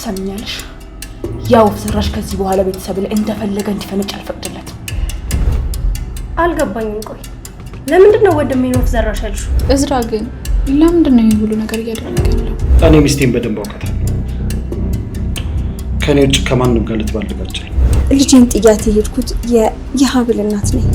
ትሰምኛለሽ? ያው ፍራሽ ከዚህ በኋላ ቤተሰብ ላይ እንደፈለገ እንዲፈነጭ አልፈቅድለትም። አልገባኝም። ቆይ ለምንድን ነው ወንድሜን ወፍ ዘራሽ ያልሽው? እዝራ ግን ለምንድን ነው ሁሉ ነገር እያደረገ ያለው? እኔ ሚስቴን በደንብ አውቃታለሁ። ከኔ ውጭ ከማንም ጋር ልትባልጋቸው። ልጄን ጥያት የሄድኩት የሀብል እናት ነኝ።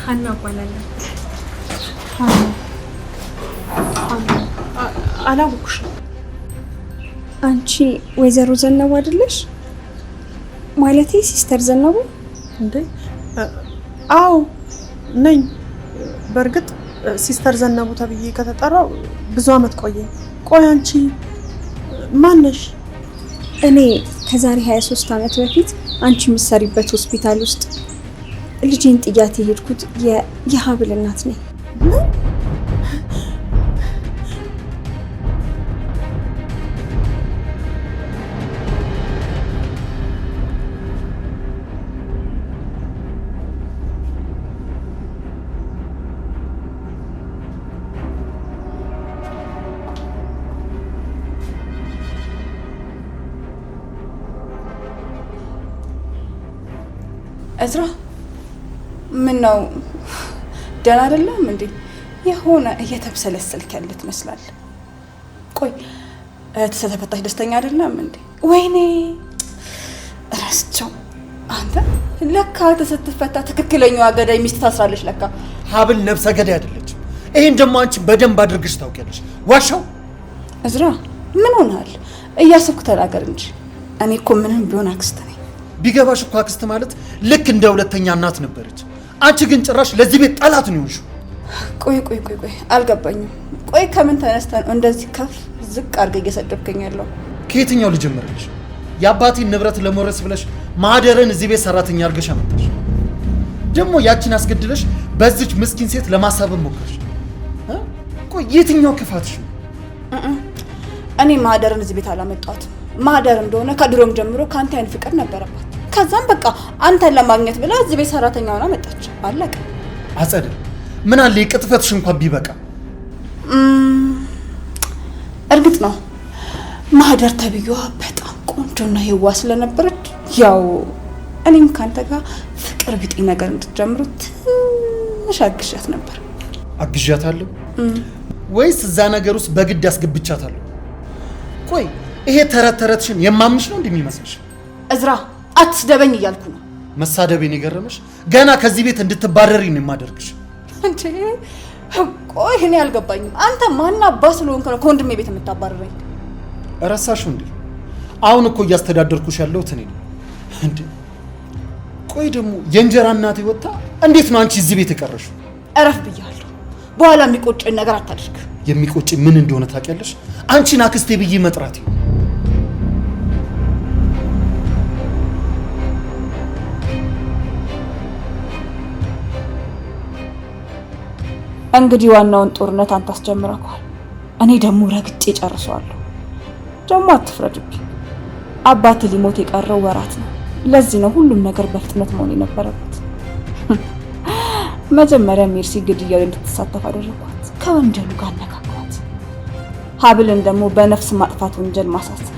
ሀና እባላለሁ። አላወኩሽም። አንቺ ወይዘሮ ዘነቡ አይደለሽ? ማለቴ ሲስተር ዘነቡ? እንዴ? አዎ ነኝ። በእርግጥ ሲስተር ዘነቡ ተብዬ ከተጠራው ብዙ አመት ቆየ። ቆይ አንቺ ማነሽ? እኔ ከዛሬ 23 አመት በፊት አንቺ የምትሰሪበት ሆስፒታል ውስጥ ልጄን ጥያት የሄድኩት የሀብል እናት ነኝ። እዝራ ምን ነው ደህና አይደለም እንዴ? የሆነ እየተብሰለሰልክ ያለ ትመስላለህ። ቆይ ተፈታሽ ደስተኛ አይደለም እንዴ? ወይኔ እረስቸው። አንተ ለካ ተሰትፈታ ትክክለኛዋ ገዳይ ሚስት ታስራለች ለካ። ሀብል ነፍሰ ገዳይ አይደለችም። ይሄን ደግሞ አንቺ በደንብ አድርገሽ ታውቂያለሽ። ዋሻው እዝራ ምን ሆናል? እያሰብኩ ተናገር እንጂ እኔ እኮ ምንም ቢሆን አክስት ነኝ። ቢገባሽ እኮ አክስት ማለት ልክ እንደ ሁለተኛ እናት ነበረች። አንቺ ግን ጭራሽ ለዚህ ቤት ጠላት ነው የሆንሽው። ቆይ አልገባኝም። ቆይ ከምን ተነስተን እንደዚህ ከፍ ዝቅ አድርገህ እየሰደብከኝ ያለው? ከየትኛው ልጀምርልሽ? የአባቴን ንብረት ለመውረስ ብለሽ ማህደርን እዚህ ቤት ሰራተኛ አድርገሽ አመጣሽ። ደግሞ ያችን አስገድለሽ በዚች ምስኪን ሴት ለማሳበብ ሞከርሽ። ቆይ የትኛው ክፋትሽ ነው? እኔ ማህደርን እዚህ ቤት አላመጣሁትም። ማህደር እንደሆነ ከድሮም ጀምሮ ከአንተ አይነት ፍቅር ነበረባት። ከዛም በቃ አንተን ለማግኘት ብላ እዚህ ቤት ሰራተኛ ሆና መጣች። አለቀ። አጸደ ምን አለ የቅጥፈትሽ እንኳን ቢበቃ። እርግጥ ነው ማህደር ተብዬዋ በጣም ቆንጆና የዋህ ስለነበረች ያው እኔም ካንተ ጋር ፍቅር ቢጤ ነገር እንድትጀምሩ ትንሽ አግዣት ነበር። አግዣታለሁ ወይስ እዛ ነገር ውስጥ በግድ ያስገብቻታለሁ? ቆይ ይሄ ተረትሽን የማምንሽ ነው እንደሚመስልሽ? እዝራ አትስደበኝ እያልኩ ነው። መሳደቤን የገረመሽ? ገና ከዚህ ቤት እንድትባረሪ ነው የማደርግሽ። እንዴ ቆይ እኔ አልገባኝም። አንተ ማን አባ ስለሆንክ ነው ከወንድሜ ቤት የምታባረረኝ? እረሳሽው እንዴ? አሁን እኮ እያስተዳደርኩሽ ያለሁት እኔ ነኝ እንዴ። ቆይ ደግሞ የእንጀራ እናቴ ወጣ እንዴት ነው አንቺ እዚህ ቤት የቀረሽው? እረፍ ብያለሁ። በኋላ የሚቆጭኝ ነገር አታድርግ። የሚቆጭኝ ምን እንደሆነ ታውቂያለሽ? አንቺን አክስቴ ብዬ መጥራት ነው። እንግዲህ ዋናውን ጦርነት አንተ አስጀምረኸዋል። እኔ ደግሞ ረግጬ ጨርሰዋለሁ። ደግሞ አትፍረድብኝ። አባት ሊሞት የቀረው ወራት ነው። ለዚህ ነው ሁሉም ነገር በፍጥነት መሆን የነበረበት። መጀመሪያ ሜርሲ ግድያው እንድትሳተፍ አደረኳት። ከወንጀሉ ጋር አነካኳት። ሀብልን ደግሞ በነፍስ ማጥፋት ወንጀል ማሳሰብ።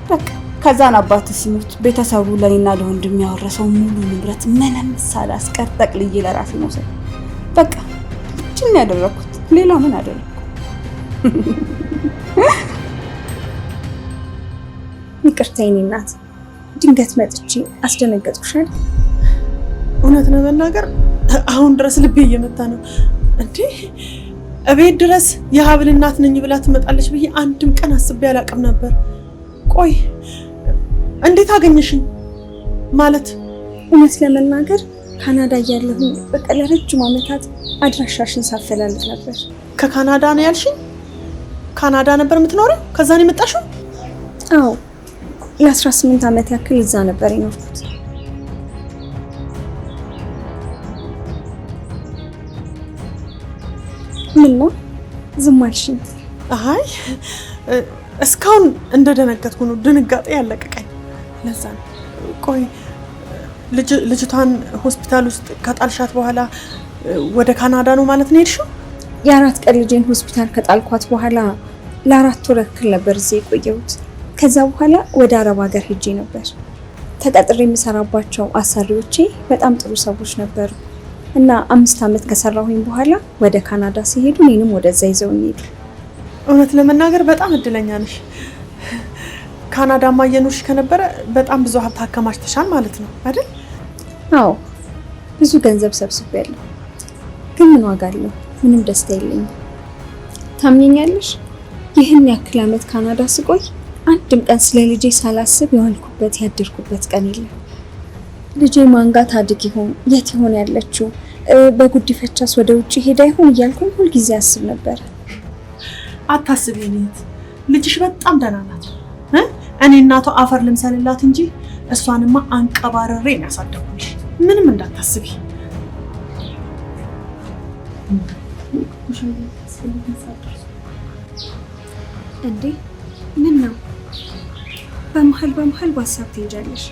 በቃ ከዛን አባት ሲሞት ቤተሰቡ ለኔና ለወንድም ያወረሰው ሙሉ ንብረት ምንም ሳላስቀር ጠቅልዬ ለራሴ መውሰድ። በቃ ምን ያደረኩት? ሌላ ምን አደረኩ? ይቅርታ የኔ እናት፣ ድንገት መጥቼ አስደነገጥኩሽ አይደል? እውነት ነው መናገር አሁን ድረስ ልቤ እየመታ ነው። እንዴ እቤት ድረስ የሀብል እናት ነኝ ብላ ትመጣለች ብዬ አንድም ቀን አስቤ አላቅም ነበር። ቆይ እንዴት አገኘሽኝ? ማለት እውነት ለመናገር ካናዳ እያለሁኝ በቃ ለረጅም ዓመታት አድራሻሽን ሳፈላልግ ነበር። ከካናዳ ነው ያልሽኝ? ካናዳ ነበር የምትኖረው? ከዛ ነው የመጣሽው? አዎ ለ18 ዓመት ያክል እዛ ነበር የኖርኩት። ምን ነው ዝም አልሽኝ? አይ እስካሁን እንደደነገጥኩ ነው፣ ድንጋጤ ያለቀቀኝ ለዛ ነው። ቆይ ልጅቷን ሆስፒታል ውስጥ ከጣልሻት በኋላ ወደ ካናዳ ነው ማለት ነው የሄድሽው? የ4 ቀን ልጄን ሆስፒታል ከጣልኳት በኋላ ለ4 ወር ያክል ነበር እዚህ የቆየሁት። ከዛ በኋላ ወደ አረብ ሀገር ሄጄ ነበር። ተቀጥሬ የምሰራባቸው አሰሪዎቼ በጣም ጥሩ ሰዎች ነበሩ እና 5 ዓመት ከሰራሁኝ በኋላ ወደ ካናዳ ሲሄዱ እኔንም ወደዛ ይዘውኝ ሄዱ። እውነት ለመናገር በጣም እድለኛ ነሽ። ካናዳ ማየኖሽ ከነበረ በጣም ብዙ ሀብት አከማችተሻል ማለት ነው አይደል? አዎ ብዙ ገንዘብ ሰብስቤያለሁ፣ ግን ምን ዋጋ አለው? ምንም ደስታ የለኝም። ታምኘኛለሽ? ይህን ያክል ዓመት ካናዳ ስቆይ አንድም ቀን ስለ ልጄ ሳላስብ የዋልኩበት ያደርኩበት ቀን የለም። ልጄ ማንጋት ታድግ ይሆን? የት ይሆን ያለችው? በጉዲፈቻስ ወደ ውጭ ሄዳ ይሆን እያልኩኝ ሁልጊዜ አስብ ነበር። አታስቢ እህት፣ ልጅሽ በጣም ደህና ናት። እኔ እናቷ አፈር ልምሰልላት እንጂ እሷንማ አንቀባረሬ ነው ያሳደኩልሽ። ምንም እንዳታስቢ። እንዴ ምን ነው በመሀል በሀሳብ ትሄጃለሽ?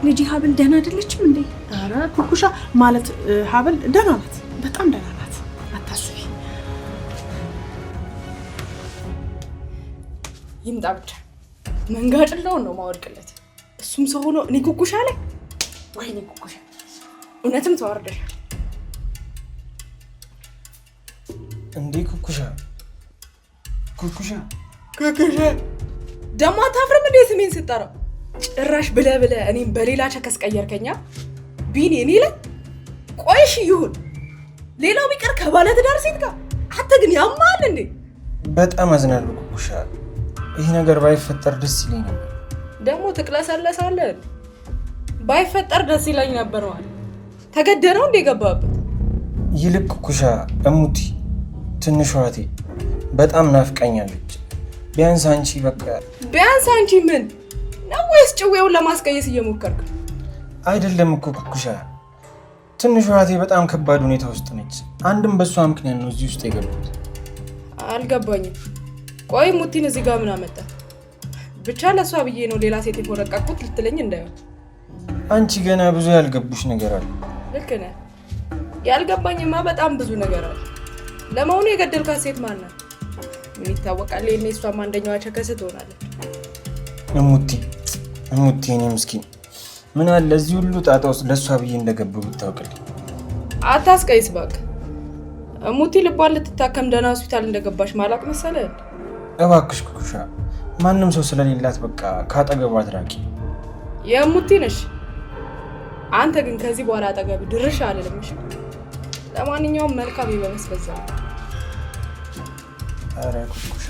ልጄ ሀብል ደህና አይደለችም እንዴ? ኧረ ኩኩሻ ማለት ሀብል ደህና ናት፣ በጣም ደህና ናት። አታስቢ። ይምጣ ብቻ መንጋጭላውን ነው ማወድቅለት። እሱም ሰው ሆኖ እኔ ኩኩሻ ላይ ወይኔ ኩኩሻ እውነትም ተዋርደሻል እንዴ ኩኩሻ ደሞ አታፍርም እንዴ ስሜን ስጠራው? ጭራሽ ብለህ እኔም በሌላ ቸከስ ቀየርከኛ ቢኒ። እኔ ላይ ቆይሽ ይሁን ሌላው ቢቀር ከባለ ትዳር ሴት ጋር አንተ ግን ያማል እንዴ? በጣም አዝናለሁ ኩኩሻ። ይሄ ነገር ባይፈጠር ደስ ይለኝ ነበር። ደግሞ ትቅለሰለሳለህ። ባይፈጠር ደስ ይለኝ ነበር ማለት ተገደነው እንዴ ገባበት? ይልቅ ኩኩሻ እሙቲ ትንሿ እህቴ በጣም ናፍቀኛለች። ቢያንስ አንቺ ምን ነው ወይስ ጭዌውን ለማስቀየስ እየሞከርክ? አይደለም እኮ ኩኩሻ፣ ትንሿ እህቴ በጣም ከባድ ሁኔታ ውስጥ ነች። አንድም በሷ ምክንያት ነው እዚህ ውስጥ የገባሁት። አልገባኝም። ቆይ ሙቲን እዚህ ጋር ምን አመጣ? ብቻ ለሷ ብዬ ነው ሌላ ሴት የፎረቀቅኩት ልትለኝ እንዳይሆን። አንቺ ገና ብዙ ያልገቡሽ ነገር አለ። ልክ ነህ። ያልገባኝማ በጣም ብዙ ነገር አለ። ለማውኑ የገደልካት ሴት ማን ናት? ምን ይታወቃል? የኔ እሷም አንደኛዋ ቸከስ ትሆናለች። እሙቲ እኔ ምስኪን ምን አለ እዚህ ሁሉ ጣጣ ውስጥ ለሷ ብዬ እንደገባሁ ብታውቅልኝ። አታስቀይስ እባክህ። እሙቲ ልቧን ልትታከም ደህና ሆስፒታል እንደገባሽ ማላቅ መሰለህ? እባክሽ ኩኩሻ፣ ማንም ሰው ስለሌላት በቃ ካጠገቧ አትራቂ። የእሙቲ ነሽ አንተ ግን ከዚህ በኋላ አጠገብ ድርሽ አልልም። እሺ ለማንኛውም መልካም ይበመስበዛ። አረ ኩኩሻ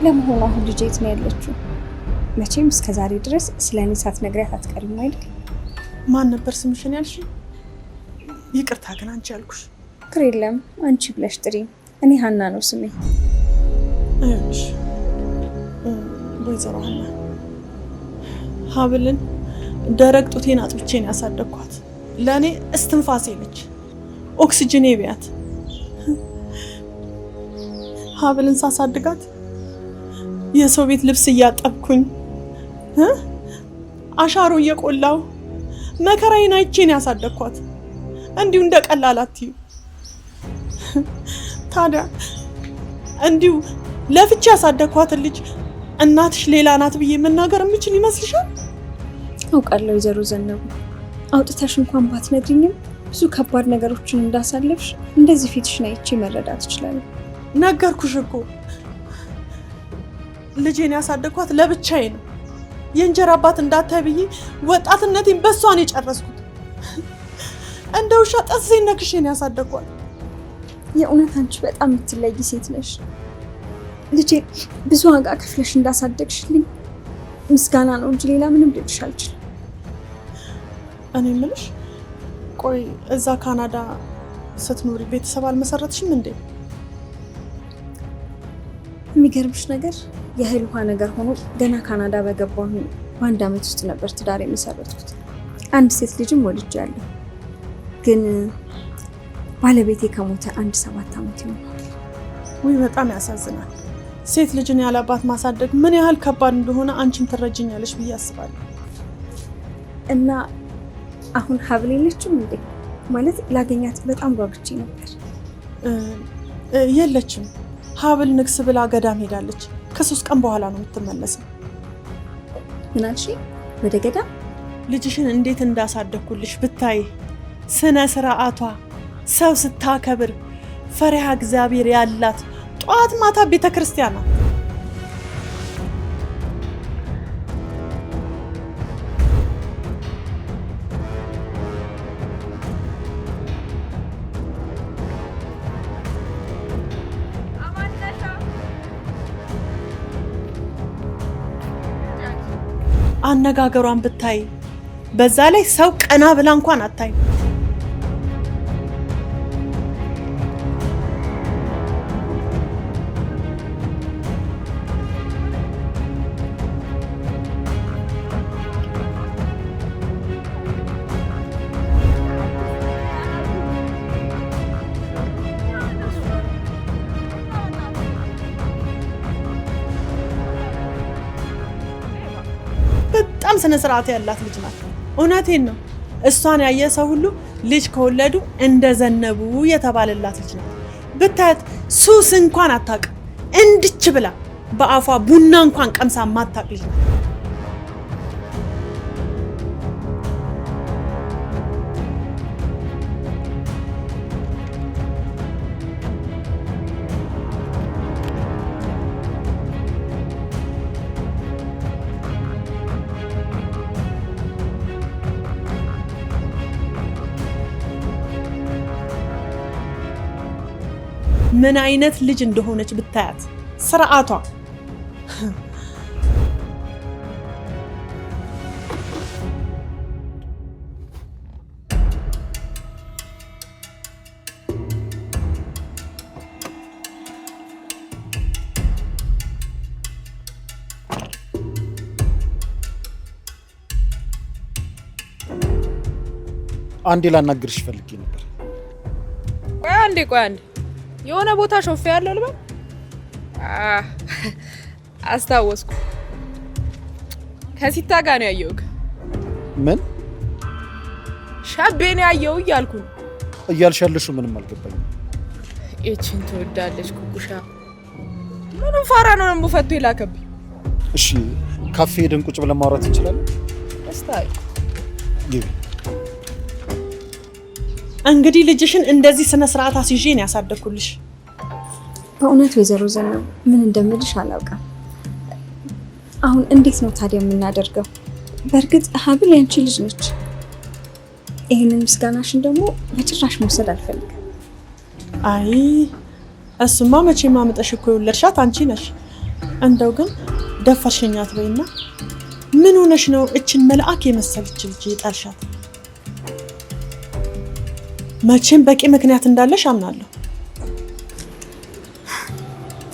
ለመሆኑ አሁን ልጄ የት ነው ያለችው? መቼም እስከዛሬ ድረስ ስለኔ ሳትነግሪያት አትቀሪም አይደል? ማን ነበር ስምሽን ያልሽ? ይቅርታ ግን አንቺ ያልኩሽ። ችግር የለም አንቺ ብለሽ ጥሪ። እኔ ሀና ነው ስሜ። እሺ ወይዘሮ ሀና፣ ሀብልን ደረቅ ጡቴን አጥብቼን ያሳደግኳት። ለእኔ እስትንፋሴ ነች፣ ኦክሲጅኔ ቢያት። ሀብልን ሳሳድጋት የሰው ቤት ልብስ እያጠብኩኝ አሻሮ እየቆላው መከራዬን አይቼን ያሳደግኳት። እንዲሁ እንደ ቀላል አትዩ። ታዲያ እንዲሁ ለፍቼ ያሳደግኳትን ልጅ እናትሽ ሌላ ናት ብዬ መናገር የምችል ይመስልሻል? አውቃለሁ ወይዘሮ ዘነቡ፣ አውጥተሽ እንኳን ባትነግሪኝም ብዙ ከባድ ነገሮችን እንዳሳለፍሽ እንደዚህ ፊትሽን አይቼ መረዳት እችላለሁ። ነገርኩሽ እኮ ልጄን ያሳደግኳት ለብቻዬ ነው። የእንጀራ አባት እንዳታይ ብዬ ወጣትነቴን በሷን የጨረስኩት። እንደ ውሻ ጠሴን ነክሼን ያሳደግኳት። የእውነት አንቺ በጣም የምትለይ ሴት ነሽ። ልጄ ብዙ ዋጋ ከፍለሽ እንዳሳደግሽልኝ ምስጋና ነው እንጂ ሌላ ምንም ልልሽ አልችልም። እኔ የምልሽ ቆይ እዛ ካናዳ ስትኖሪ ቤተሰብ አልመሰረትሽም እንዴ? የሚገርምሽ ነገር የእህል ውሃ ነገር ሆኖ ገና ካናዳ በገባሁ በአንድ ዓመት ውስጥ ነበር ትዳር የመሰረትኩት። አንድ ሴት ልጅም ወልጃለሁ። ግን ባለቤቴ ከሞተ 7 ዓመት ይሆናል። ውይ በጣም ያሳዝናል። ሴት ልጅን ያለ አባት ማሳደግ ምን ያህል ከባድ እንደሆነ አንቺም ትረጅኛለሽ ብዬ አስባለሁ። እና አሁን ሀብል የለችም እንዴ? ማለት ላገኛት በጣም ጓጉቼ ነበር። የለችም። ሀብል ንግስ ብላ ገዳም ሄዳለች። ከ3 ቀን በኋላ ነው የምትመለሰው። ምን አልሽ? ወደ ገዳም? ልጅሽን እንዴት እንዳሳደግኩልሽ ብታይ። ስነ ስርዓቷ፣ ሰው ስታከብር፣ ፈሪሃ እግዚአብሔር ያላት፣ ጧት ማታ ቤተክርስቲያን ናት። አነጋገሯን ብታይ፣ በዛ ላይ ሰው ቀና ብላ እንኳን አታይ። በጣም ስነ ስርዓት ያላት ልጅ ናት። እውነቴን ነው። እሷን ያየ ሰው ሁሉ ልጅ ከወለዱ እንደዘነቡ የተባለላት ልጅ ናት። ብታያት ሱስ እንኳን አታውቅም። እንድች ብላ በአፏ ቡና እንኳን ቀምሳ ማታውቅ ልጅ ናት። ምን አይነት ልጅ እንደሆነች ብታያት ስርዓቷ። አንዴ ላናግርሽ ፈልጌ ነበር። ቆይ አንዴ የሆነ ቦታ ሾፌ ያለው ልበል። አስታወስኩ። ከሲታ ጋር ነው ያየሁት። ምን ሻቤ ነው ያየው እያልኩ ነው። እያልሽ ያለሽው ምንም አልገባኝም። እቺን ትወዳለች ኩኩሻ። ምንም ፋራ ነው ነው ፈቶ ይላከብኝ። እሺ ካፌ ሄደን ቁጭ ብለን ማውራት እንችላለን? እስታይ ግቢ። እንግዲህ ልጅሽን እንደዚህ ስነ ስርዓት አስይዤ ነው ያሳደግኩልሽ። በእውነት ወይዘሮ ዘነቡ ምን እንደምልሽ አላውቅም። አሁን እንዴት ነው ታዲያ የምናደርገው? በእርግጥ ሀብል ያንቺ ልጅ ነች። ይህንን ምስጋናሽን ደግሞ በጭራሽ መውሰድ አልፈልግም። አይ እሱማ መቼም አመጣሽ እኮ የወለድሻት አንቺ ነሽ። እንደው ግን ደፈርሽኛት በይና ምን ሆነሽ ነው እችን መልአክ የመሰለች ልጅ የጣልሻት? መቼም በቂ ምክንያት እንዳለሽ አምናለሁ።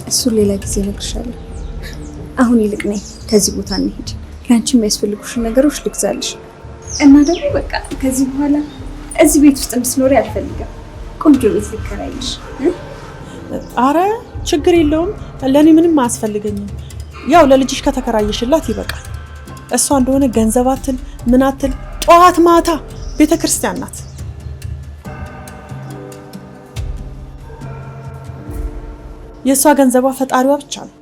እሱን ሌላ ጊዜ እነግርሻለሁ። አሁን ይልቅ ነይ ከዚህ ቦታ እንሂድ። ለአንቺ የሚያስፈልጉሽን ነገሮች ልግዛልሽ እና ደግሞ በቃ ከዚህ በኋላ እዚህ ቤት ውስጥ እንድትኖሪ አልፈልግም። ቆንጆ ቤት ልከራይልሽ። አረ ችግር የለውም። ለኔ ምንም አያስፈልገኝም። ያው ለልጅሽ ከተከራየሽላት ይበቃል። እሷ እንደሆነ ገንዘብ አትል ምን አትል፣ ጠዋት ማታ ቤተክርስቲያን ናት። የእሷ ገንዘቧ ፈጣሪዋ ብቻ ነው።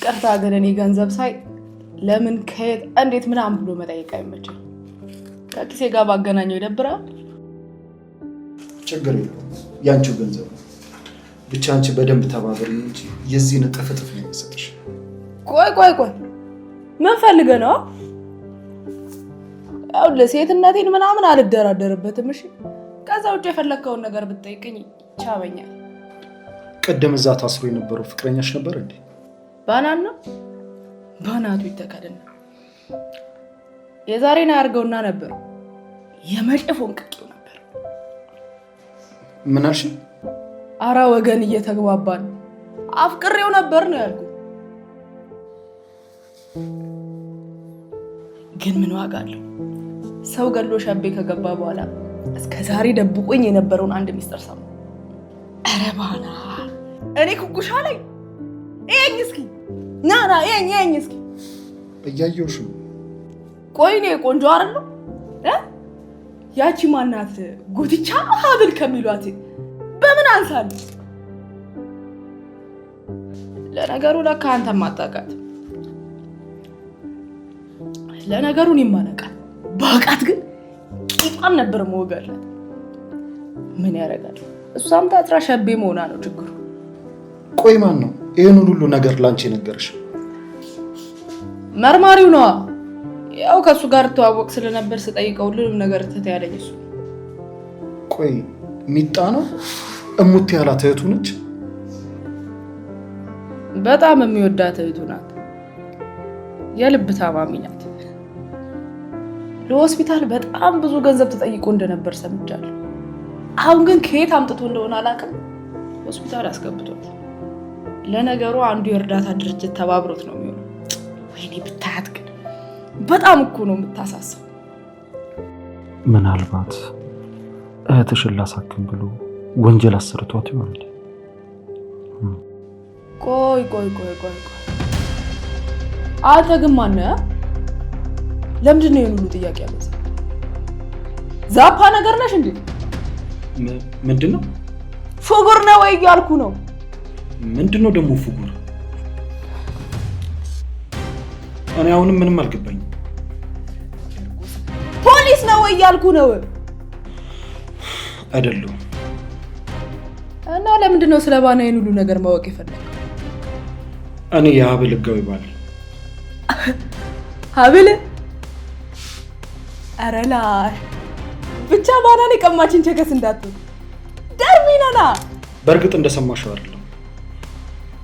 ይቅርታ ግን እኔ ገንዘብ ሳይ ለምን ከየት እንዴት ምናምን ብሎ መጠየቅ አይመችም። ከኪሴ ጋር ባገናኘው ይደብራል። ችግር የለውም ያንቺው ገንዘብ ብቻ አንቺ በደንብ ተባበሪ እንጂ የዚህን እጥፍ ነው የሚሰጥሽ። ቆይ ምን ፈልገህ ነው? ያው ለሴትነቴን ምናምን አልደራደርበትም። እሺ ከዛ ውጭ የፈለከውን ነገር ብትጠይቀኝ ቻበኛል። ቀደም እዛ ታስሮ የነበረው ፍቅረኛሽ ነበር እንዴ? ባናና ባናቱ ይተካደና የዛሬና ያርገውና ነበር የመጨፎን ቅቂው ነበር። ምን አልሽ? አራ ወገን እየተግባባን አፍቅሬው ነበር ነው ያልኩት። ግን ምን ዋጋ አለው? ሰው ገሎ ሸቤ ከገባ በኋላ እስከ ዛሬ ደብቆኝ የነበረውን አንድ ሚስጥር ሰማ። አረ ባና እኔ ኩኩሻ ላይ እየኝ እስኪ ና እየኝ እስኪ እያየሁሽ ነው። ቆይ እኔ ቆንጆ አይደለሁ? ያቺ ማናት ጉትቻ ሀብል ከሚሏት በምን አንሳል? ለነገሩ ለካ አንተም አጣቃት። ለነገሩን ይማነቃል ባቃት ግን ቂጣን ነበር መወጋለት። ምን ያደርጋል? እሷም ታጥራ ሸቤ መሆና ነው ችግሩ። ቆይ ማን ነው ይሄን ሁሉ ነገር ላንቺ ነገርሽ? መርማሪው ነው። ያው ከሱ ጋር ተዋወቅ ስለነበር ስጠይቀው ሁሉም ነገር ተያለኝ እሱ። ቆይ ሚጣ ነው እሙት ያላት እህቱ ነች? በጣም የሚወዳት እህቱ ናት። የልብ ታማሚ ናት። ለሆስፒታል በጣም ብዙ ገንዘብ ተጠይቆ እንደነበር ሰምቻለሁ። አሁን ግን ከየት አምጥቶ እንደሆነ አላውቅም ሆስፒታል አስገብቶት። ለነገሩ አንዱ የእርዳታ ድርጅት ተባብሮት ነው የሚሆነው። ወይኔ ብታያት ግን በጣም እኮ ነው የምታሳስብ። ምናልባት እህትሽን ላሳክም ብሎ ወንጀል አሰርቷት ይሆናል። ቆይ አንተ ግን ማነህ? ለምንድን ነው የሁሉ ጥያቄ ያለው? ዛፓ ነገር ነሽ እንዴ? ምንድነው? ፍጉር ነው ወይ ያልኩ ነው። ምንድነው ደግሞ ፍጉር? እኔ አሁንም ምንም አልገባኝም። ፖሊስ ነው ወይ ያልኩ ነው። አይደለም። እና ለምንድን ነው ስለባና ይሄን ሁሉ ነገር ማወቅ የፈለከው? እኔ የሀብል ህጋዊ ባል። ሀብል? አረላ ብቻ ባናኔ ቀማችን ቸከስ እንዳትል ደርሚናና። በእርግጥ እንደሰማሽው አይደለም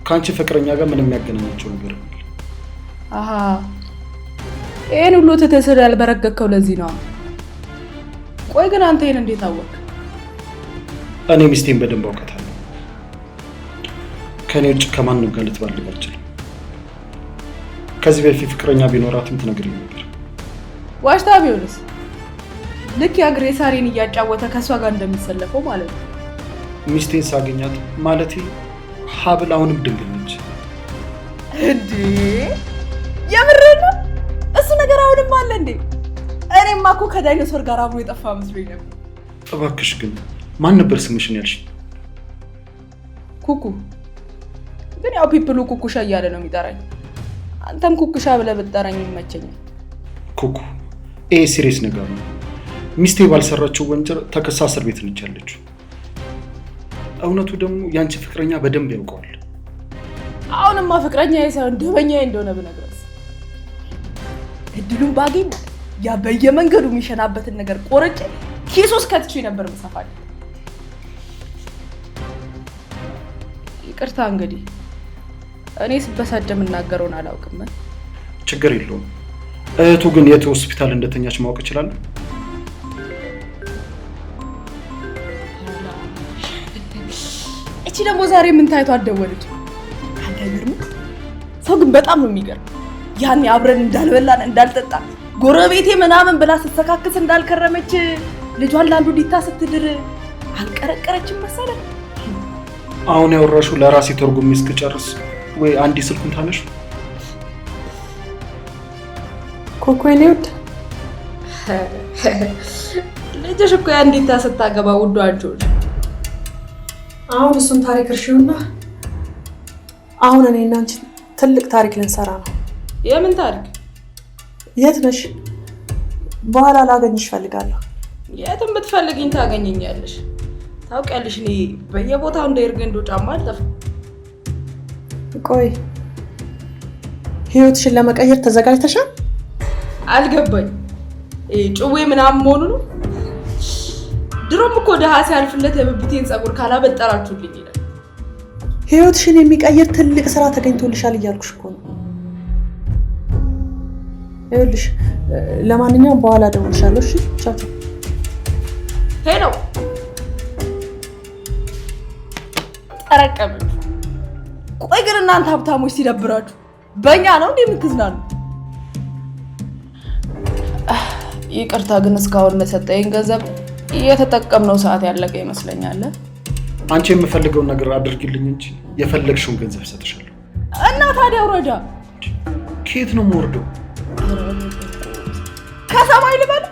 ካንቺ ፍቅረኛ ጋር ምንም ያገናኛቸው ነገር የለም። አሃ ይሄን ሁሉ ተተሰረ ያልበረከከው ለዚህ ነው። ቆይ ግን አንተ ይሄን እንዴት አወቅ? እኔ ሚስቴን በደንብ አውቃታለሁ። ከኔ ውጭ ከማንም ጋር ልትባልግ አልችልም። ከዚህ በፊት ፍቅረኛ ቢኖራትም ትነግረኝ ነበር። ዋሽታ ቢሆንስ? ልክ ያግሬሳሪን እያጫወተ ከሷ ጋር እንደሚሰለፈው ማለት ነው። ሚስቴን ሳገኛት ማለቴ ሀብል አሁንም ድንግል ነች እንዴ? የምርህ ነው? እሱ ነገር አሁንም አለ እንዴ? እኔማ እኮ ከዳይኖሶር ጋር አብሮ የጠፋ መስሎኝ ነበር። እባክሽ ግን ማን ነበር ስምሽን ያልሽ? ኩኩ። ግን ያው ፒፕሉ ኩኩሻ እያለ ነው የሚጠራኝ። አንተም ኩኩሻ ብለህ ብትጠራኝ ይመቸኛል። ኩኩ ይሄ ሲሪየስ ነገር ነው። ሚስቴ ባልሰራችው ወንጀል ተከሳ እስር ቤት ነች ያለችው። እውነቱ ደግሞ ያንቺ ፍቅረኛ በደንብ ያውቀዋል። አሁንማ ፍቅረኛዬ ሳይሆን ደበኛዬ እንደሆነ ብነግረስ እድሉን ባገኝ ያ በየመንገዱ የሚሸናበትን ነገር ቆርጬ ኪስ ውስጥ ከትቼ ነበር መሳፋል። ይቅርታ እንግዲህ እኔ ስበሳጭ የምናገረውን አላውቅም። ችግር የለውም። እህቱ ግን የት ሆስፒታል እንደተኛች ማወቅ እችላለሁ? እቺ ደግሞ ዛሬ ምን ታይቶ አደወለች? አይገርም? ሰው ግን በጣም ነው የሚገርም። ያኔ አብረን እንዳልበላን እንዳልጠጣ ጎረቤቴ ምናምን ብላ ስትሰካክስ እንዳልከረመች ልጇን ላንዱ ዲታ ስትድር አልቀረቀረችም መሰለህ። አሁን ያወራሽው ለራሴ ተርጉም እስክጨርስ ወይ አንዲ ስልኩን ታነሽ። ኮኮኔ ወድ ልጅሽ እኮ ያን ዲታ ስታገባ ውዱ አንቺዎች። አሁን እሱን ታሪክ እርሺውና አሁን እኔና አንቺ ትልቅ ታሪክ ልንሰራ ነው። የምን ታሪክ? የት ነሽ? በኋላ ላገኝሽ እፈልጋለሁ። የትም ብትፈልግኝ ታገኘኛለሽ። ታውቂያለሽ እኔ በየቦታው እንደ ኤርገንዶ ጫማ አልጠፋም። ቆይ ህይወትሽን ለመቀየር ተዘጋጅተሻል? አልገባኝ። ጭዌ ምናምን መሆኑ ነው? ድሮም እኮ ደሃ ሲያልፍለት የብብቴን ፀጉር ካላበጠራችሁልኝ ይላል። ህይወትሽን የሚቀይር ትልቅ ስራ ተገኝቶልሻል እያልኩሽ እኮ ነው። ይኸውልሽ ለማንኛውም በኋላ እደውልልሻለሁ። እሺ ቻው። ሄሎ ጠረቀም። ቆይ ግን እናንተ ሀብታሞች ሲደብራችሁ በእኛ ነው እንዴ የምትዝናኑ? ይቅርታ ግን እስካሁን ለሰጠኝ ገንዘብ የተጠቀምነው ሰዓት ያለቀ ይመስለኛል። አንቺ የምፈልገውን ነገር አድርግልኝ እንጂ የፈለግሽውን ገንዘብ ሰጥሻለሁ። እና ታዲያ ውረዳ። ከየት ነው የምወርደው? ከሰማይ ልበል?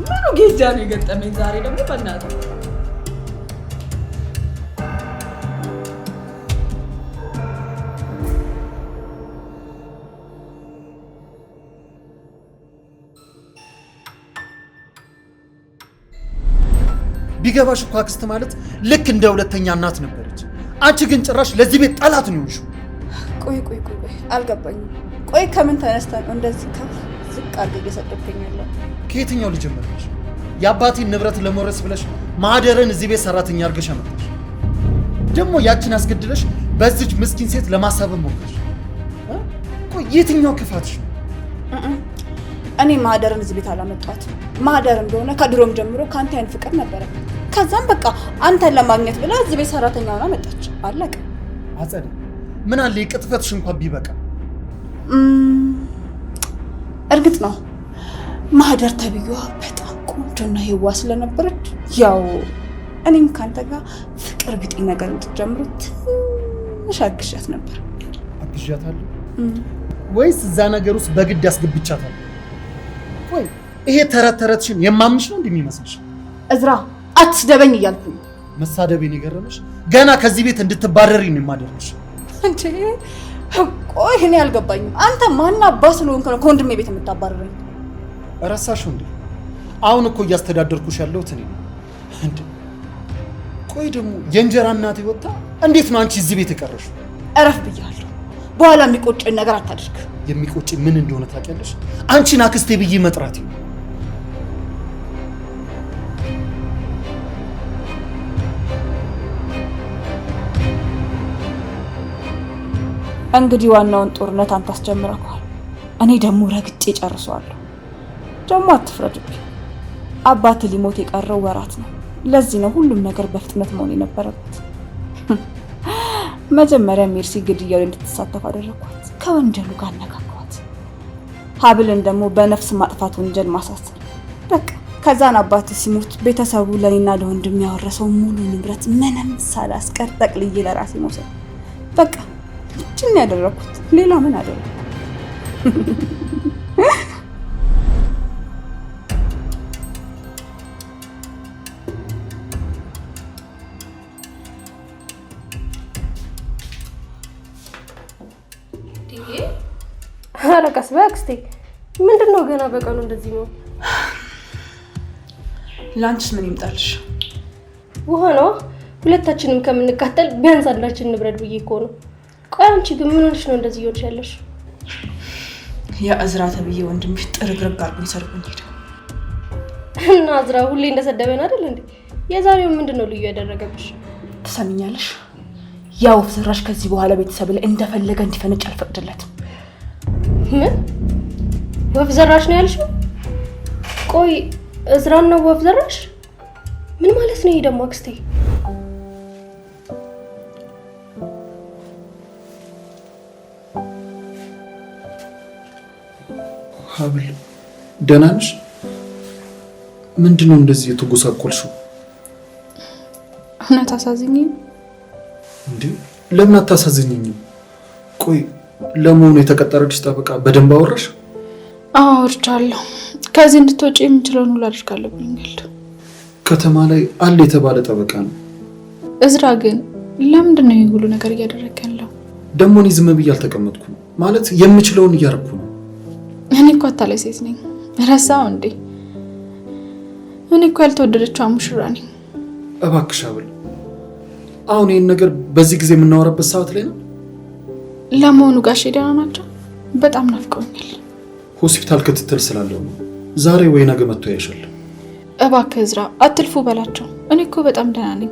ምኑ ጌጃ ነው የገጠመኝ ዛሬ ደግሞ በእናትህ። ቢገባሽ እኮ አክስት ማለት ልክ እንደ ሁለተኛ እናት ነበረች። አንቺ ግን ጭራሽ ለዚህ ቤት ጠላት ነው የሆንሽው። ቆይ አልገባኝም። ቆይ ከምን ተነስተህ ነው እንደዚህ ከፍ ዝቅ አድርገህ እየሰደብከኝ ያለው? ከየትኛው ልጀምርልሽ? የአባቴን ንብረት ለመውረስ ብለሽ ማህደርን እዚህ ቤት ሰራተኛ አድርገሽ አመጣሽ። ደግሞ ያችን አስገድለሽ በዚች ምስኪን ሴት ለማሳበብ ሞከርሽ። ቆይ የትኛው ክፋትሽ ነው? እኔ ማህደርን እዚህ ቤት አላመጣሁትም። ማህደር እንደሆነ ከድሮም ጀምሮ ከአንተ አይነት ፍቅር ነበረ። ከዛም በቃ አንተን ለማግኘት ብላ እዚህ ቤት ሰራተኛ ሆና መጣች። አለቀ። አጸደ ምን አለ የቅጥፈትሽ እንኳን ቢበቃ። እርግጥ ነው ማህደር ተብዬዋ በጣም ቆንጆና የዋህ ስለነበረች ያው እኔም ካንተ ጋር ፍቅር ቢጤ ነገር እንድትጀምሩ ትንሽ አግዣት ነበር። አግዣታለሁ ወይስ እዛ ነገር ውስጥ በግድ ያስገብቻታለሁ? ወይ ይሄ ተረትሽን የማምንሽ ነው እንደሚመስልሽ? እዝራ አትስደበኝ እያልኩ ነው። መሳደቤን የገረመሽ? ገና ከዚህ ቤት እንድትባረሪ ነው የማደርግሽ። እንዴ ቆይ እኔ አልገባኝም። አንተ ማን አባ ስለሆንክ ነው ከወንድሜ ቤት የምታባረረኝ? እረሳሽው እንዴ? አሁን እኮ እያስተዳደርኩሽ ያለሁት እኔ ነኝ እንዴ። ቆይ ደግሞ የእንጀራ እናቴ ወጣ እንዴት ነው አንቺ እዚህ ቤት የቀረሽው? እረፍ ብያለሁ። በኋላ የሚቆጭኝ ነገር አታድርግ። የሚቆጭኝ ምን እንደሆነ ታውቂያለሽ? አንቺን አክስቴ ብዬ መጥራት ነው። እንግዲህ ዋናውን ጦርነት አንተ አስጀምረኸዋል። እኔ ደግሞ ረግጬ ጨርሰዋለሁ። ደግሞ አትፍረድብኝ። አባት ሊሞት የቀረው ወራት ነው። ለዚህ ነው ሁሉም ነገር በፍጥነት መሆን የነበረበት። መጀመሪያ ሜርሲ ግድያው እንድትሳተፍ አደረኳት። ከወንጀሉ ጋር አነካኳት። ሀብልን ደግሞ በነፍስ ማጥፋት ወንጀል ማሳሰል። በቃ ከዛን አባት ሲሞት ቤተሰቡ ለኔና ለወንድም ያወረሰው ሙሉ ንብረት ምንም ሳላስቀር ጠቅልዬ ለራሴ መውሰድ። በቃ እችን ያደረኩት። ሌላ ምን አደረኩ? ኧረ ቀስ በይ አክስቴ። ምንድነው ገና በቀኑ እንደዚህ ነው? ላንቺስ ምን ይምጣልሽ? ውሃ ነው። ሁለታችንም ከምንቃጠል ቢያንስ አንዳችን ንብረት ብዬ እኮ ነው። ቆይ አንቺ ግን ምን ሆነሽ ነው እንደዚህ ይወርሽ ያለሽ? ያ እዝራ ተብዬ ወንድምሽ ጥርግርግ አድርጎኝ ሰርቆኝ ሄደ። እና እዝራ ሁሌ እንደሰደበን አይደል እንዴ? የዛሬው ምንድነው ልዩ ያደረገብሽ? ትሰሚኛለሽ? ያው ፍስራሽ ከዚህ በኋላ ቤተሰብ ላይ እንደፈለገ እንዲፈነጭ አልፈቅድለትም። ምን ወፍ ዘራሽ ነው ያልሽው? ቆይ እዝራን ነው ወፍ ዘራሽ? ምን ማለት ነው ይሄ ደግሞ አክስቴ? ሀብል ደህና ነሽ? ምንድነው እንደዚህ የተጎሳቆልሽው? እውነት አሳዝኝኝ እንዴ? ለምን አታሳዝኝኝም? ቆይ ለመሆኑ የተቀጠረልሽ ጠበቃ በደንብ አወራሽ? አዎ አውርቻለሁ። ከዚህ እንድትወጪ የምችለውን ሁሉ አድርጋለሁ ብሎኛል። ከተማ ላይ አለ የተባለ ጠበቃ ነው። እዝራ ግን ለምንድን ነው ይሄ ሁሉ ነገር እያደረገ ያለው? ደግሞ እኔ ዝም ብዬ አልተቀመጥኩም። ማለት የምችለውን እያደረኩ ነው። እኔ እኮ አታላይ ሴት ነኝ። ረሳው እንዴ? እኔ እኮ ያልተወደደችው ሙሽራ ነኝ። እባክሽ አብል፣ አሁን ይህን ነገር በዚህ ጊዜ የምናወራበት ሰዓት ላይ ነው? ለመሆኑ ጋሼ ደህና ናቸው? በጣም ናፍቀውኛል። ሆስፒታል ክትትል ስላለው ነው። ዛሬ ወይ ነገ መጥቶ ያይሻል። እባክህ እዝራ አትልፉ በላቸው። እኔ እኮ በጣም ደህና ነኝ።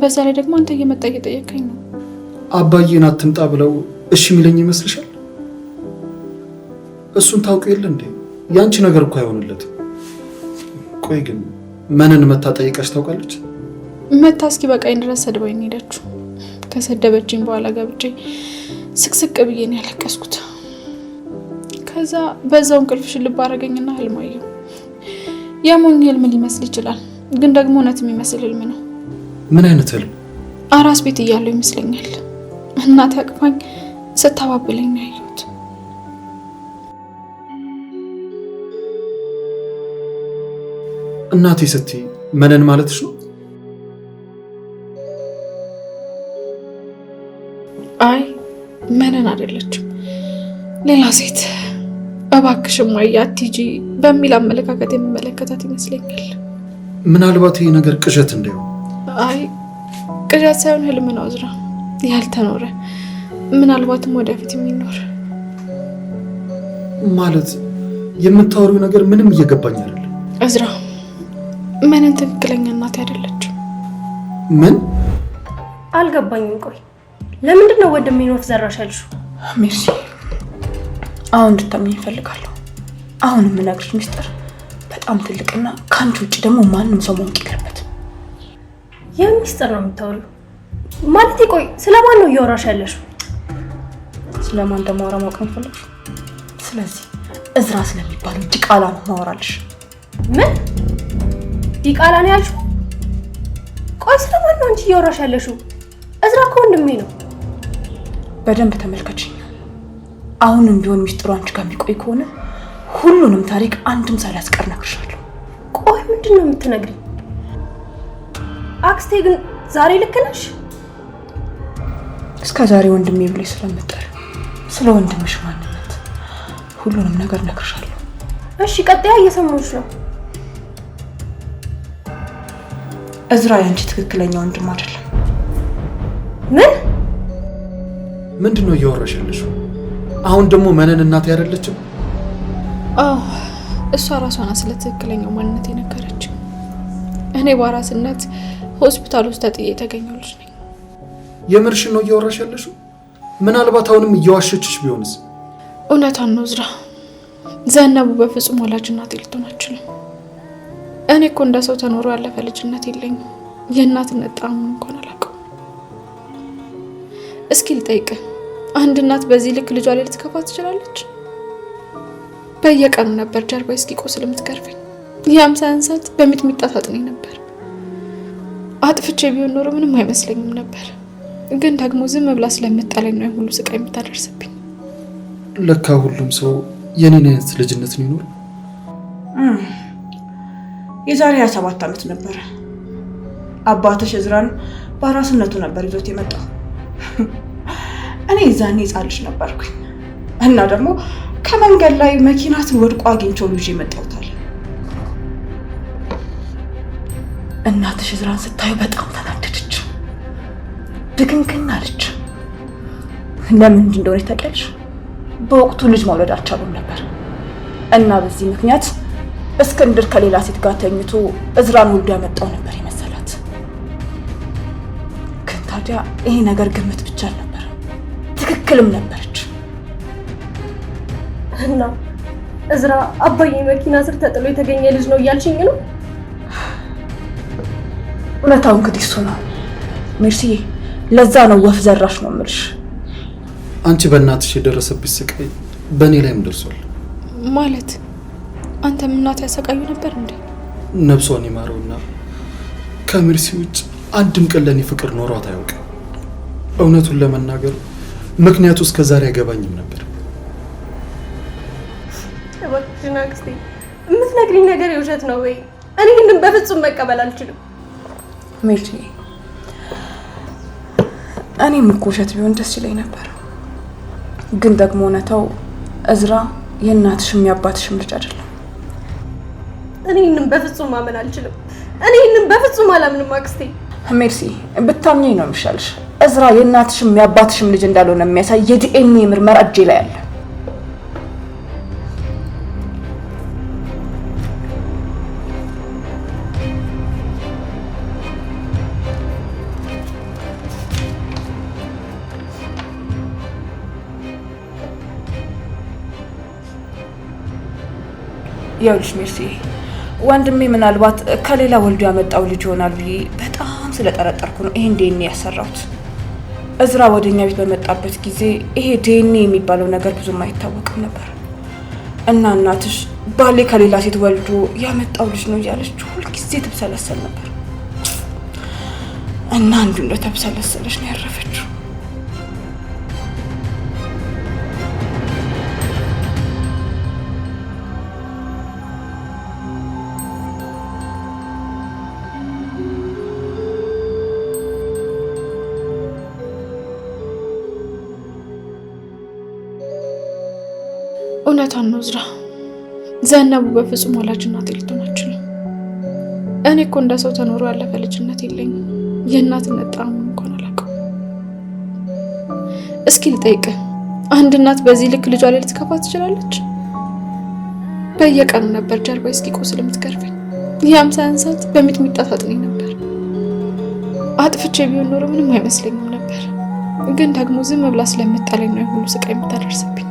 በዛ ላይ ደግሞ አንተ እየመጣ እየጠየቀኝ ነው። አባዬን አትምጣ ብለው እሺ የሚለኝ ይመስልሻል? እሱን ታውቁ የለ እንዴ? ያንቺ ነገር እኮ አይሆንለትም። ቆይ ግን መነን መታ ጠይቃሽ ታውቃለች? መታ እስኪ በቃኝ ድረስ ሰድባኝ ሄደችው። ከሰደበችኝ በኋላ ገብቼ ስቅስቅ ብዬ ነው ያለቀስኩት። ከዛ በዛው እንቅልፍሽ ልብ አደረገኝና ህልም አየሁ። የሞኝ ህልም ሊመስል ይችላል፣ ግን ደግሞ እውነት የሚመስል ህልም ነው። ምን አይነት ህልም? አራስ ቤት እያለሁ ይመስለኛል። እናቴ አቅፋኝ ስታባብለኝ ነው ያየሁት። እናቴ ስትይ መነን ማለትሽ ነው? አይ መነን አይደለችም፣ ሌላ ሴት። እባክሽ እማዬ አትሂጂ በሚል አመለካከት የምመለከታት ይመስለኛል። ምናልባት ይሄ ነገር ቅዠት እንዳይሆን። አይ ቅዠት ሳይሆን ህልም ነው እዝራ፣ ያልተኖረ ምናልባትም ወደፊት የሚኖር። ማለት የምታወሪው ነገር ምንም እየገባኝ አይደለም እዝራ። መነን ትክክለኛ እናቴ አይደለችም። ምን? አልገባኝም። ቆይ ለምንድን ነው ወንድሜን ወፍ ዘራሽ ያልሽው? ሜርሲ፣ አሁን እንድታምኝ እፈልጋለሁ። አሁን የምነግርሽ ሚስጥር በጣም ትልቅና ከአንቺ ውጭ ደግሞ ማንም ሰው ማወቅ የለበትም። ይህ ሚስጥር ነው የምታወሪው? ማለት ቆይ ስለማን ነው እያወራሽ ያለሽው? ስለማን እንደማወራ ማወቅ ነው የፈለግሽው? ስለዚህ እዝራ ስለሚባለው ዲቃላ ነው ማወራልሽ። ምን ዲቃላ ነው ያልሽው? ቆይ ስለማን ነው አንቺ እያወራሽ ያለሽው? እዝራ እኮ ወንድሜ ነው። በደንብ ተመልከችኝ። አሁንም ቢሆን ሚስጥሩ አንቺ ጋር የሚቆይ ከሆነ ሁሉንም ታሪክ አንድም ሳላስቀር እነግርሻለሁ። ቆይ ምንድን ነው የምትነግሪኝ? አክስቴ ግን ዛሬ ልክ ነሽ? እስከ ዛሬ ወንድሜ ብለሽ ስለምጠሪ ስለ ወንድምሽ ማንነት ሁሉንም ነገር እነግርሻለሁ። እሺ ቀጥያ፣ እየሰማሁሽ ነው። እዝራ ያንቺ ትክክለኛ ወንድም አይደለም። ምን? ምንድነው እያወራሽ ያለሽው? አሁን ደግሞ መነን እናቴ አይደለችም? አዎ እሷ ራሷና ስለ ትክክለኛው ማንነት የነገረችው። እኔ በአራስነት ሆስፒታል ውስጥ ተጥዬ የተገኘው ልጅ ነኝ። የምርሽን ነው እያወራሽ ያለሽው? ምናልባት አሁንም እየዋሸችሽ ቢሆንስ? እውነቷን ነው እዝራ። ዘነቡ በፍጹም ወላጅ እናቴ ልትሆን አትችልም። እኔ እኮ እንደ ሰው ተኖሮ ያለፈ ልጅነት የለኝም። የእናትነት ጣዕሙን እንኳን አላውቀውም። እስኪ ልጠይቅህ፣ አንድ እናት በዚህ ልክ ልጇ ላይ ልትከፋ ትችላለች? በየቀኑ ነበር ጀርባዬ እስኪቆስል የምትገርፈኝ። የ50 ሰዓት በሚጥሚጣ ታጥነኝ ነበር። አጥፍቼ ቢሆን ኖሮ ምንም አይመስለኝም ነበር፣ ግን ደግሞ ዝም ብላ ስለምጠላኝ ነው ሁሉ ስቃይ የምታደርስብኝ። ለካ ሁሉም ሰው የኔን አይነት ልጅነት ነው ይኖር። የዛሬ 27 ዓመት ነበር አባትሽ እዝራን በአራስነቱ ነበር ይዞት የመጣው። እኔ ዛኔ ሕፃን ልጅ ነበርኩኝ እና ደግሞ ከመንገድ ላይ መኪናትን ወድቆ አግኝቼው ልጅ መጣውታል። እናትሽ እዝራን ስታዩ በጣም ተናደደች፣ ድግንግን አለች። ለምን እንደሆነ ታውቂያለሽ? በወቅቱ ልጅ መውለድ አልቻሉም ነበር እና በዚህ ምክንያት እስክንድር ከሌላ ሴት ጋር ተኝቶ እዝራን ወልዶ ያመጣው ነበር የመሰላት። ግን ታዲያ ይሄ ነገር ግምት ብቻ አልነበረ፣ ትክክልም ነበረች። እና እዝራ አባዬ መኪና ስር ተጥሎ የተገኘ ልጅ ነው እያልሽኝ ነው? እውነታው እንግዲህ እሱ ነው ሜርሲዬ። ለዛ ነው ወፍ ዘራሽ ነው የምልሽ። አንቺ በእናትሽ የደረሰብሽ ስቃይ በእኔ ላይም ደርሷል። ማለት አንተም እናት ያሰቃዩ ነበር እንዴ? ነፍሷን ይማረውና ከሜርሲ ውጭ አንድም ቀን ለኔ ፍቅር ኖሯት አያውቅም። እውነቱን ለመናገር ምክንያቱ እስከ ዛሬ አይገባኝም ነበር። እባክሽን አክስቴ፣ የምትነግሪኝ ነገር የውሸት ነው ወይ? እኔ ግን በፍጹም መቀበል አልችልም። ሜርሲ፣ እኔም እኮ ውሸት ቢሆን ደስ ይለኝ ነበር፣ ግን ደግሞ እውነታው እዝራ የእናትሽም የአባትሽም ልጅ አይደለም። እኔ ይህንን በፍጹም ማመን አልችልም። እኔ ይህንን በፍጹም አላምንም አክስቴ። ሜርሲ ብታምኚኝ ነው የሚሻልሽ። እዝራ የእናትሽም የአባትሽም ልጅ እንዳልሆነ የሚያሳይ የዲኤንኤ ምርመራ እጄ ላይ አለ። ያውልሽ ሜርሲ፣ ወንድሜ ምናልባት ከሌላ ወልዶ ያመጣው ልጅ ይሆናል ብዬ በጣም ስለጠረጠርኩ ነው ይሄን ዲኤንኤ ያሰራሁት። እዝራ ወደኛ ቤት በመጣበት ጊዜ ይሄ ዲኤንኤ የሚባለው ነገር ብዙም አይታወቅም ነበር እና እናትሽ ባሌ ከሌላ ሴት ወልዶ ያመጣው ልጅ ነው እያለች ሁልጊዜ ትብሰለሰል ነበር እና አንዱ እንደተብሰለሰለች ነው ያረፈችው። እውነቷን ነው እዝራ። ዘነቡ በፍጹም ወላጅ እናቴ ልትሆን አትችልም። እኔ እኮ እንደ ሰው ተኖሮ ያለፈ ልጅነት የለኝም። የእናትነት ጣዕሙን እንኳን አላውቀውም። እስኪ ልጠይቅህ፣ አንድ እናት በዚህ ልክ ልጇ ላይ ልትከፋ ትችላለች? በየቀኑ ነበር ጀርባ እስኪቆስል የምትገርፈኝ። ያም ሳያንሳት በሚጥሚጣ ታጥነኝ ነበር። አጥፍቼ ቢሆን ኖሮ ምንም አይመስለኝም ነበር። ግን ደግሞ ዝም ብላ ስለምጠላኝ ነው ሁሉ ስቃይ የምታደርስብኝ።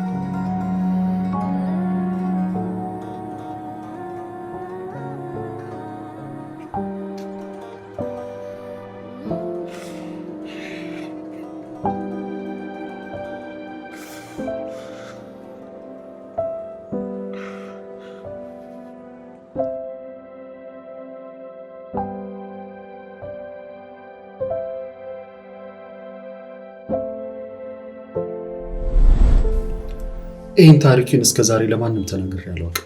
ይህን ታሪክን እስከ ዛሬ ለማንም ተናግሬ አላውቅም።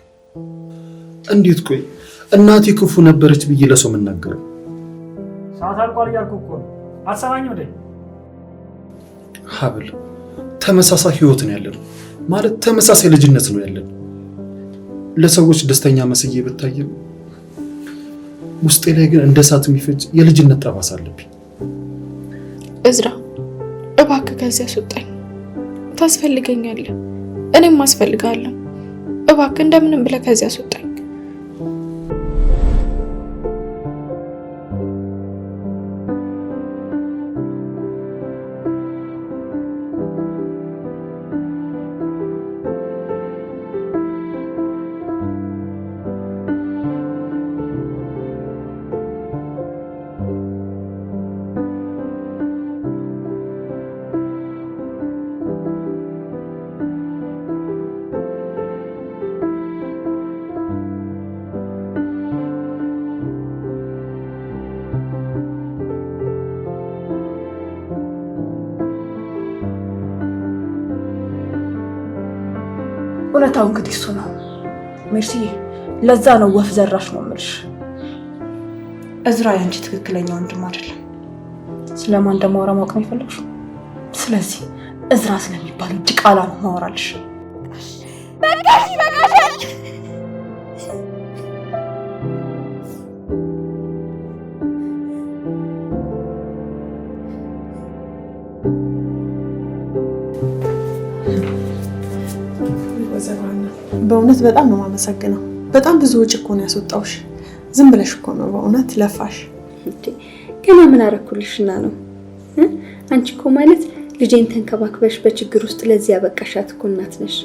እንዴት ቆይ እናቴ ክፉ ነበረች ብዬ ለሰው መናገር? ሰዓት አልቋል እያልኩ እኮ ነው። አትሰማኝም እንዴ? ሀብል ተመሳሳይ ህይወት ነው ያለን፣ ማለት ተመሳሳይ ልጅነት ነው ያለን። ለሰዎች ደስተኛ መስዬ ብታየም ውስጤ ላይ ግን እንደ እሳት የሚፈጅ የልጅነት ጠባሳ አለብኝ። እዝራ እባክህ ከዚህ አስወጣኝ። ታስፈልገኛለህ፣ እኔም አስፈልጋለሁ። እባክህ እንደምንም ብለህ ከዚህ አስወጣኝ። እውነታው እንግዲህ እሱ ነው ሜርሲዬ። ለዛ ነው ወፍ ዘራሽ ነው የምልሽ። እዝራ ያንቺ ትክክለኛ ወንድም አይደለም። ስለማን እንደማወራ ማወቅ ነው የፈለግሽው? ስለዚህ እዝራ ስለሚባለው ዲቃላ ነው ማወራልሽ። በቃሽ በቃሽ። በእውነት በጣም ነው የማመሰግነው። በጣም ብዙ ወጪ እኮ ነው ያስወጣውሽ። ዝም ብለሽ እኮ ነው በእውነት ለፋሽ። ገና ምን አረኩልሽና ነው? አንቺ እኮ ማለት ልጄን ተንከባክበሽ በችግር ውስጥ ለዚህ ያበቃሻት እኮ እናት ነሽ።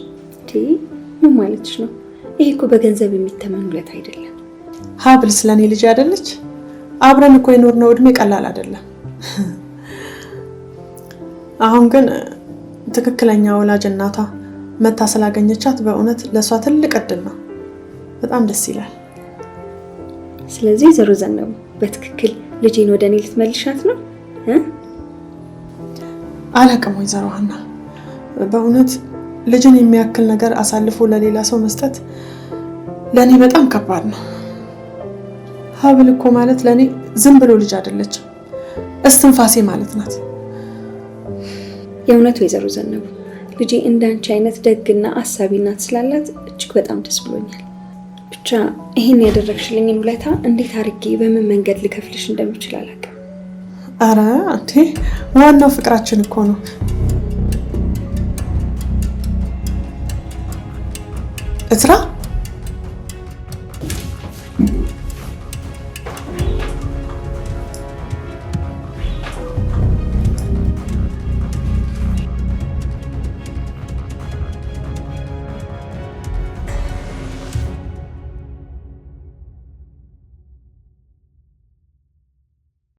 ምን ማለትሽ ነው? ይሄ እኮ በገንዘብ የሚተመን ውለት አይደለም። ሀብል ስለኔ ልጅ አይደለች? አብረን እኮ የኖርነው እድሜ ቀላል አይደለም። አሁን ግን ትክክለኛ ወላጅ እናቷ መታ ስላገኘቻት በእውነት ለሷ ትልቅ እድል ነው። በጣም ደስ ይላል። ስለዚህ ዘሩ ዘነቡ በትክክል ልጄን ወደ እኔ ልትመልሻት ነው? አላውቅም ወይዘሮ ሀና፣ በእውነት ልጅን የሚያክል ነገር አሳልፎ ለሌላ ሰው መስጠት ለኔ በጣም ከባድ ነው። ሀብል እኮ ማለት ለኔ ዝም ብሎ ልጅ አይደለችም፣ እስትንፋሴ ማለት ናት። የእውነት ወይዘሮ ዘነቡ ልጄ እንዳንቺ አይነት ደግና አሳቢ እናት ስላላት እጅግ በጣም ደስ ብሎኛል። ብቻ ይሄን ያደረግሽልኝን ውለታ እንዴት አድርጌ በምን መንገድ ልከፍልሽ እንደምችል አላውቅም። አረ አንቴ ዋናው ፍቅራችን እኮ ነው። እዝራ